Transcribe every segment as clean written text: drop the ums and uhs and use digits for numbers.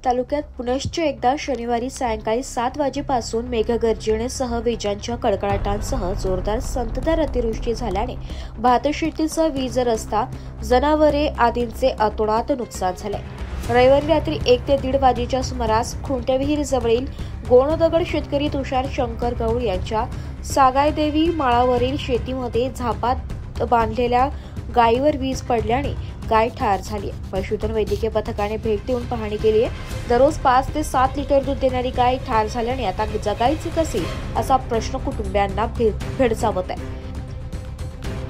तालुक्यात पुनश्च एकदा शनिवारी सायंकाळी 7 वाजेपासून मेघगर्जनेसह विजांच्या कडकडाटांसह जोरदार संततधार अतिवृष्टी झाल्याने भातशेतीसह वीज, रस्ता, जनावरे आदींचे अतोनात नुकसान झाले। रविवारी रात्री 1 ते 1:30 वाजेच्या सुमारास खुंटेविहीर जवळील गोणदगड शेतकरी तुषार शंकर गौड यांच्या सागायदेवी माळावरील शेतीमध्ये झापात बांधलेल्या गायीवर वीज पडल्याने गाय ठार झाली। पशुधन वैद्यकीय पथकाने भेट देऊन पाहणी केली आहे। दररोज 5 ते 7 लिटर दूध देणारी गाय ठार झाल्याने आता जगायचे कसे असा प्रश्न कुटुंबियांना भेडसावत आहे।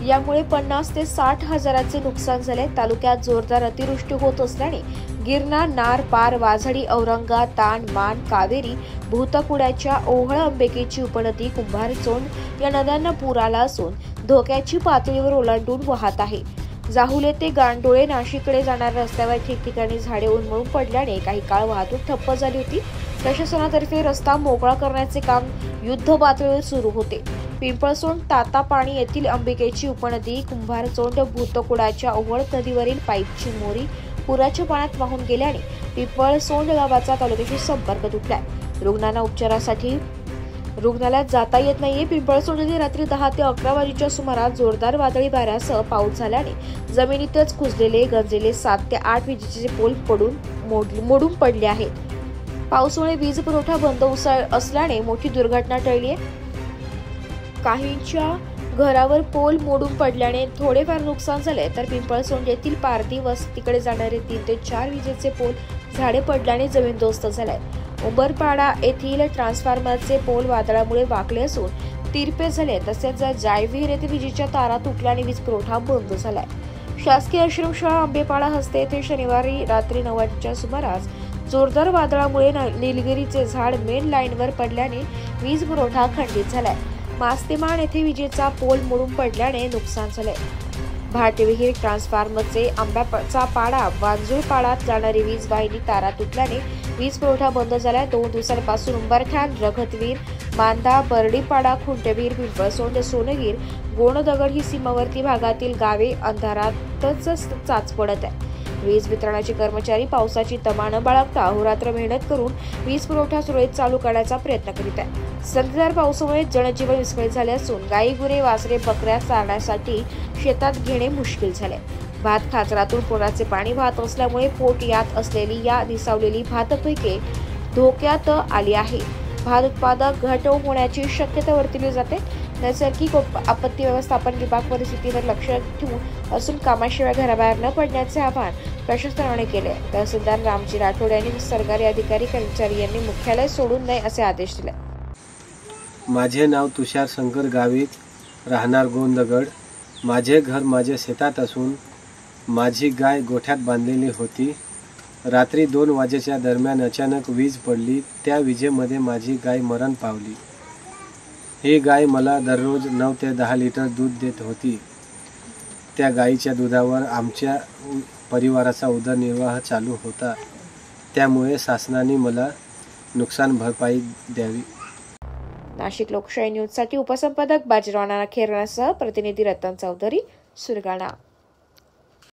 यामुळे 50 ते 60 हजाराचे नुकसान झाले। तालुक्यात जोरदार अतिवृष्टी होत असल्याने गिरणा, नार, पार, वाझडी, औरंगा, ताण, मान, कावेरी, भूतकुड्याच्या ओहळ, अंबिकेची उपनदी, कुंभारचोंड या नद्यांना पूर आला असून धोक्याची पातळीवर ओलांडून वाहत आहे। जाहुले ते गांडोळे नाशिककडे जाणाऱ्या रस्त्यावर ठिकठिकाणी झाडे उन्मळून पडल्याने काही काळ वाहतूक ठप्प झाली होती। प्रशासनातर्फे रस्ता मोकळा करण्याचे काम युद्ध पातळीवर सुरू होते। पिंपळसोंड, तातापाणी येथील अंबिकेची उपनदी, कुंभारचोंड, भूतकुडाच्या ओहळ नदीवरील पाईपची मोरी पुराच्या पाण्यात वाहून गेल्याने पिंपळसोंड गावाचा तालुक्याशी संपर्क तुटलाय। रुग्णांना उपचारासाठी रुग्णालयात जाता येत नाहीये। पिंपळसोंड येथे रात्री 10 ते 11 वाजेच्या सुमारास जोरदार वादळी वाऱ्यासह पाऊस झाल्याने जमिनीतच कुजलेले गंजलेले 7 ते 8 विजेचे पोल मोडून पडले आहेत। पावसामुळे वीज पुरवठा बंद असल्याने मोठी दुर्घटना टळली आहे। काहींच्या घरावर पोल मोडून पडल्याने थोडेफार नुकसान झाले, तर पिंपळसोंड येथील पारधी वस्तीकडे जाणारे 3 ते 4 विजेचे पोल झाडे पडल्याने जमीनदोस्त झाले। उंबरपाडा येथील ट्रान्सफॉर्मरचे पोल वादळामुळे वाकले असून तिरपे झाले, तसेच जायविहीर येथे विजेच्या तारा तुटल्याने वीज पुरवठा बंद झालाय। शासकीय आश्रमशाळा आंबेपाडा हस्ते येथे शनिवारी रात्री 9 वाजेच्या सुमारास जोरदार वादळामुळे निलगिरीचे झाड मेन लाईनवर पडल्याने वीज पुरवठा खंडित झालाय। मास्तेमाण येथे विजेचा पोल मोडून पडल्याने नुकसान झाले। भाटविहीर ट्रान्सफॉर्मरचे आंब्याचा पाडा वांजुळपाडात जाणारी वीज वाहिनी तारा तुटल्याने वीज पुरवठा बंद झालाय। 2 दिवसांपासून उंबरठाण, रघतवीर, मांदा, बर्डीपाडा, खुंटवीर, पिंपळसोंड, सोनगीर, गोणदगड ही सीमावर्ती भागातील गावे अंधारातच चाच पडत आहे। वीज वितरणाचे कर्मचारी पावसाची तमा न बाळगता अहोरात्र मेहनत करून वीज पुरवठा सुरळीत चालू करण्याचा प्रयत्न करीत आहे। संततधार पावसामुळे जनजीवन विस्कळीत झाले असून गाई, गुरे, वासरे, बकऱ्या चारण्यासाठी शेतात घेणे मुश्किल झाले। भात खाचरातून पुराचे पाणी वाहत असल्यामुळे पोट यात असलेली या निसावलेली भात पिके धोक्यात आली आहे। भात उत्पादक घट होण्याची शक्यता वर्तवली जाते। नैसर्गिक आपत्ती व्यवस्थापन विभाग परिस्थितीवर लक्ष ठेवून असून कामाशिवाय घराबाहेर न पडण्याचे आवाहन प्रशासनाने केले। तहसीलदार रामजी राठोड यांनी सरकारी अधिकारी कर्मचारी यांनी मुख्यालय सोडून नये असे आदेश दिले। माझे नाव तुषार शंकर गावित, राहणार गोंदगड। माझे घर माझ्या शेतात असून माझी गाय गोठ्यात बांधलेली होती। रात्री 2 वाजेच्या दरम्यान अचानक वीज पडली। त्या विजेमध्ये माझी गाय मरण पावली। ही गाय मला दररोज 9 ते 10 लिटर दूध देत होती। त्या गायीच्या दुधावर आमच्या परिवाराचा उदरनिर्वाह चालू होता। त्यामुळे शासनाने मला नुकसान भरपाई द्यावी। नाशिक लोकशाही न्यूजसाठी उपसंपादक बाजीराव नाना खेरणासह प्रतिनिधी रतन चौधरी, सुरगाणा।